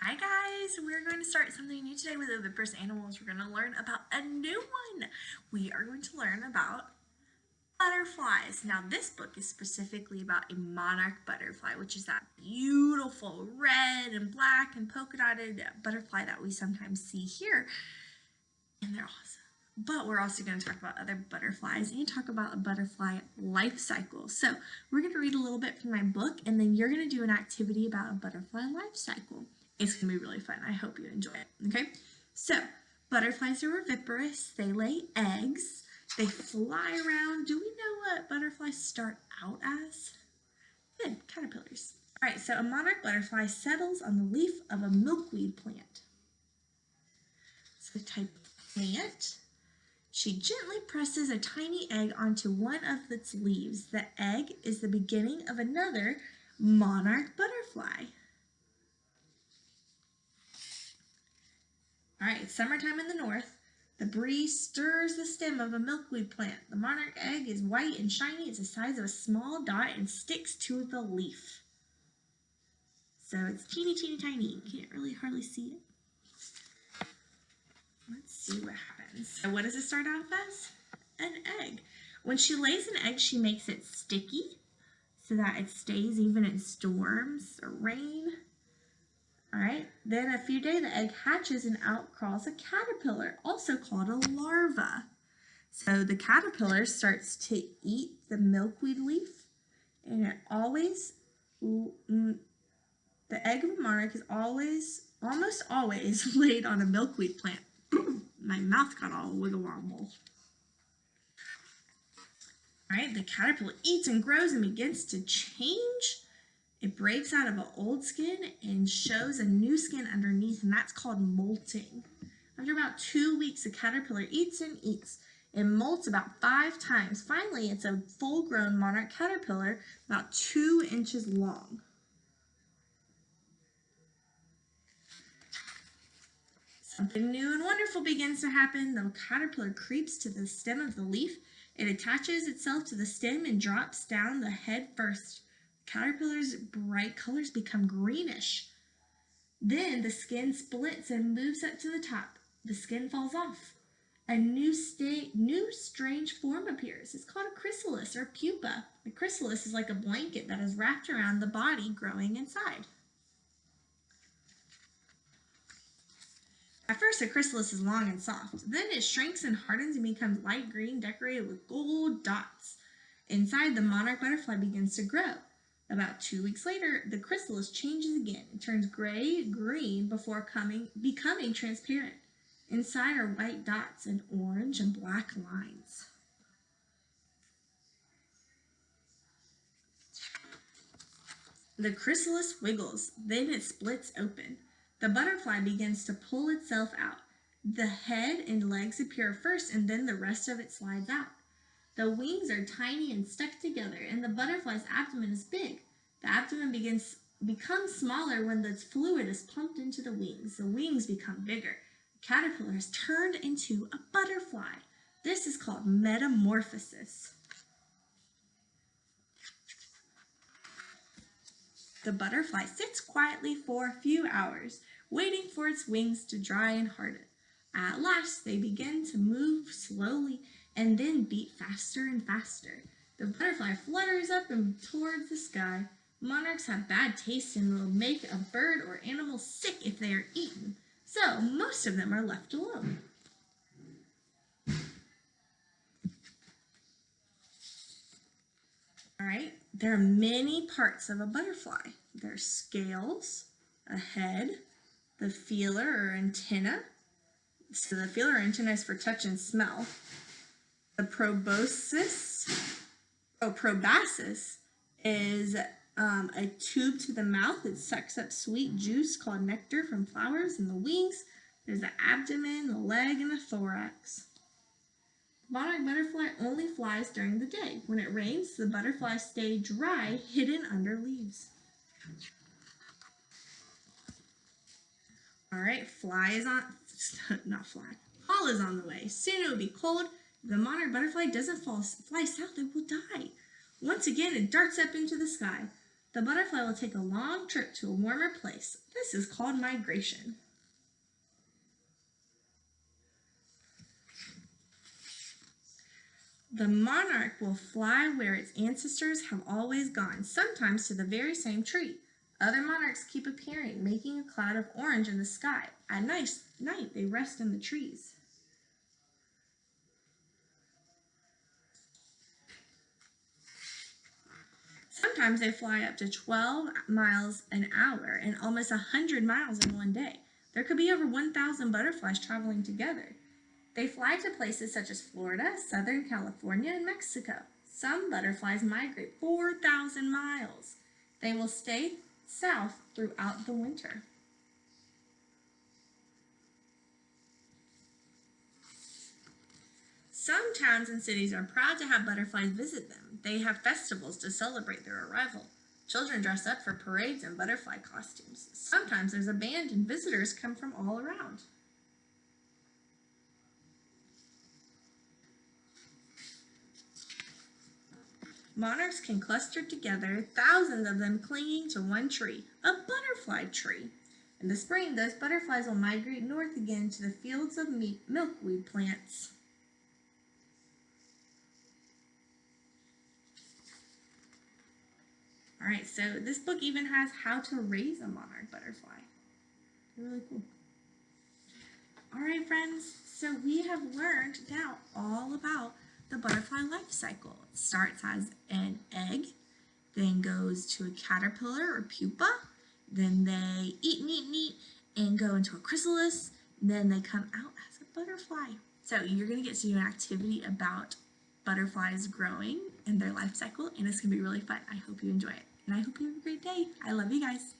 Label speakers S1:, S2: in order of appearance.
S1: Hi guys, we're going to start something new today with oviparous animals. We're going to learn about a new one. We are going to learn about butterflies. Now this book is specifically about a monarch butterfly, which is that beautiful red and black and polka dotted butterfly that we sometimes see here. And they're awesome. But we're also going to talk about other butterflies and talk about a butterfly life cycle. So we're going to read a little bit from my book, and then you're going to do an activity about a butterfly life cycle. It's going to be really fun. I hope you enjoy it. Okay, so butterflies are oviparous. They lay eggs. They fly around. Do we know what butterflies start out as? Good, caterpillars. All right, so a monarch butterfly settles on the leaf of a milkweed plant. So the type of plant. She gently presses a tiny egg onto one of its leaves. The egg is the beginning of another monarch butterfly. All right, it's summertime in the north. The breeze stirs the stem of a milkweed plant. The monarch egg is white and shiny. It's the size of a small dot and sticks to the leaf. So it's teeny, teeny, tiny. You can't really hardly see it. Let's see what happens. So what does it start off as? An egg. When she lays an egg, she makes it sticky so that it stays even in storms or rain. All right, then a few days the egg hatches and out crawls a caterpillar, also called a larva. So the caterpillar starts to eat the milkweed leaf, and the egg of a monarch is almost always laid on a milkweed plant. My mouth got all wiggle wobble. All right, the caterpillar eats and grows and begins to change. It breaks out of an old skin and shows a new skin underneath, and that's called molting. After about 2 weeks, the caterpillar eats and eats. It molts about 5 times. Finally, it's a full-grown monarch caterpillar about 2 inches long. Something new and wonderful begins to happen. The caterpillar creeps to the stem of the leaf. It attaches itself to the stem and drops down the head first. Caterpillar's bright colors become greenish. Then the skin splits and moves up to the top. The skin falls off. A new strange form appears. It's called a chrysalis or pupa. The chrysalis is like a blanket that is wrapped around the body growing inside. At first, the chrysalis is long and soft. Then it shrinks and hardens and becomes light green, decorated with gold dots. Inside, the monarch butterfly begins to grow. About 2 weeks later, the chrysalis changes again. It turns gray-green before becoming transparent. Inside are white dots and orange and black lines. The chrysalis wiggles, then it splits open. The butterfly begins to pull itself out. The head and legs appear first, and then the rest of it slides out. The wings are tiny and stuck together, and the butterfly's abdomen is big. The abdomen becomes smaller when the fluid is pumped into the wings. The wings become bigger. The caterpillar is turned into a butterfly. This is called metamorphosis. The butterfly sits quietly for a few hours, waiting for its wings to dry and harden. At last, they begin to move slowly and then beat faster and faster. The butterfly flutters up and towards the sky. Monarchs have bad taste and will make a bird or animal sick if they are eaten, so most of them are left alone. All right, there are many parts of a butterfly. There's scales, a head, the feeler or antenna. So the feeler or antenna is for touch and smell. The proboscis is a tube to the mouth. It sucks up sweet juice called nectar from flowers. And the wings, there's the abdomen, the leg, and the thorax. The monarch butterfly only flies during the day. When it rains, the butterflies stay dry, hidden under leaves. All right, fall is on the way. Soon it will be cold. If the monarch butterfly doesn't fly south, it will die. Once again, it darts up into the sky. The butterfly will take a long trip to a warmer place. This is called migration. The monarch will fly where its ancestors have always gone, sometimes to the very same tree. Other monarchs keep appearing, making a cloud of orange in the sky. At night they rest in the trees. Sometimes they fly up to 12 miles an hour and almost 100 miles in one day. There could be over 1,000 butterflies traveling together. They fly to places such as Florida, Southern California, and Mexico. Some butterflies migrate 4,000 miles. They will stay south throughout the winter. Some towns and cities are proud to have butterflies visit them. They have festivals to celebrate their arrival. Children dress up for parades and butterfly costumes. Sometimes there's a band and visitors come from all around. Monarchs can cluster together, thousands of them clinging to one tree, a butterfly tree. In the spring, those butterflies will migrate north again to the fields of milkweed plants. All right, so this book even has how to raise a monarch butterfly. Really cool. All right, friends, so we have learned now all about the butterfly life cycle. It starts as an egg, then goes to a caterpillar or pupa, then they eat, and go into a chrysalis, then they come out as a butterfly. So you're going to get to do an activity about butterflies growing and their life cycle, and it's going to be really fun. I hope you enjoy it, and I hope you have a great day. I love you guys.